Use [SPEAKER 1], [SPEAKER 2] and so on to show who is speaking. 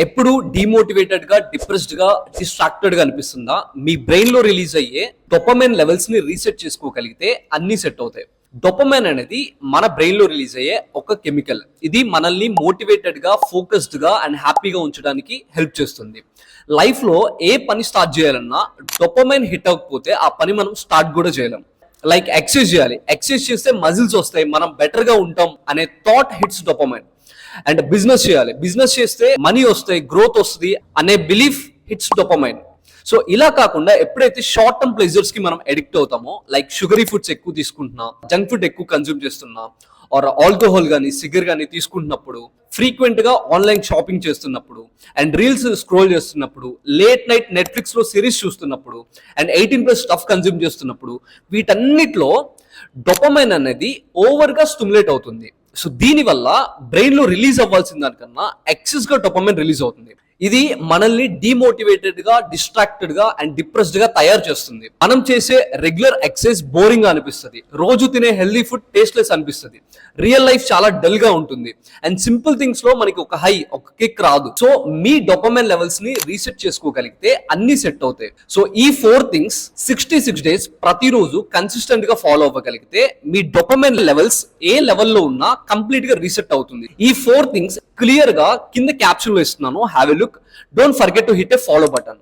[SPEAKER 1] ఎప్పుడు డిమోటివేటెడ్ గా, డిప్రెస్డ్ గా, డిస్ట్రాక్టెడ్ గా అనిపిస్తుందా? మీ బ్రెయిన్ లో రిలీజ్ అయ్యే డోపమైన్ లెవెల్స్ ని రీసెట్ చేసుకోగలిగితే అన్ని సెట్ అవుతాయి. డోపమైన్ అనేది మన బ్రెయిన్ లో రిలీజ్ అయ్యే ఒక కెమికల్. ఇది మనల్ని మోటివేటెడ్ గా, ఫోకస్డ్ గా అండ్ హ్యాపీగా ఉంచడానికి హెల్ప్ చేస్తుంది. లైఫ్ లో ఏ పని స్టార్ట్ చేయాలన్నా డోపమైన్ హిట్ అవ్వకపోతే ఆ పని మనం స్టార్ట్ కూడా చేయలేం. లైక్ ఎక్సర్సైజ్ చేయాలి, ఎక్సర్సైజ్ చేస్తే మజిల్స్ వస్తాయి, మనం బెటర్ గా ఉంటాం అనే thought hits dopamine. And business చేయాలి, బిజినెస్ చేస్తే మనీ వస్తాయి, గ్రోత్ వస్తుంది అనే బిలీఫ్ హిట్స్ డోపమైన్. సో ఇలా కాకుండా ఎప్పుడైతే షార్ట్ టర్మ్ ప్లెజర్స్ కి మనం అడిక్ట్ అవుతామో, లైక్ షుగరీ ఫుడ్స్ ఎక్కువ తీసుకుంటున్నా, జంక్ ఫుడ్ ఎక్కువ కన్జ్యూమ్ చేస్తున్నా, ఆర్ ఆల్కహాల్ కానీ సిగర్ కానీ తీసుకుంటున్నప్పుడు, ఫ్రీక్వెంట్ గా ఆన్లైన్ షాపింగ్ చేస్తున్నప్పుడు, అండ్ రీల్స్ స్క్రోల్ చేస్తున్నప్పుడు, లేట్ నైట్ నెట్ఫ్లిక్స్ లో సిరీస్ చూస్తున్నప్పుడు, అండ్ 18+ స్టఫ్ కన్జ్యూమ్ చేస్తున్నప్పుడు, వీటన్నిటిలో డోపమైన్ అనేది ఓవర్ గా స్టిమ్యులేట్ అవుతుంది. సో దీని వల్ల బ్రెయిన్ లో రిలీజ్ అవ్వాల్సిన దానికన్నా ఎక్సెస్ గా డోపమైన్ రిలీజ్ అవుతుంది. ఇది మనల్ని డిమోటివేటెడ్ గా, డిస్ట్రాక్టెడ్ గా అండ్ డిప్రెస్డ్ గా తయారు చేస్తుంది. మనం చేసే రెగ్యులర్ ఎక్సర్సైజ్ బోరింగ్ గా అనిపిస్తుంది, రోజు తినే హెల్దీ ఫుడ్ టేస్ట్లెస్ అనిపిస్తుంది, రియల్ లైఫ్ చాలా డల్ గా ఉంటుంది, అండ్ సింపుల్ థింగ్స్ లో మనకి ఒక హై, ఒక కిక్ రాదు. సో మీ డోపమైన్ లెవెల్స్ ని రీసెట్ చేసుకోగలిగితే అన్ని సెట్ అవుతాయి. సో ఈ 4 థింగ్స్ 66 డేస్ ప్రతిరోజు కన్సిస్టెంట్ గా ఫాలో అవ్వగలిగితే మీ డోపమైన్ లెవెల్స్ ఏ లెవెల్లో ఉన్నా కంప్లీట్ గా రీసెట్ అవుతుంది. ఈ 4 థింగ్స్ క్లియర్ గా కింద క్యాప్షన్ లో ఇస్తున్నాను, have a look. Don't forget to hit a follow button.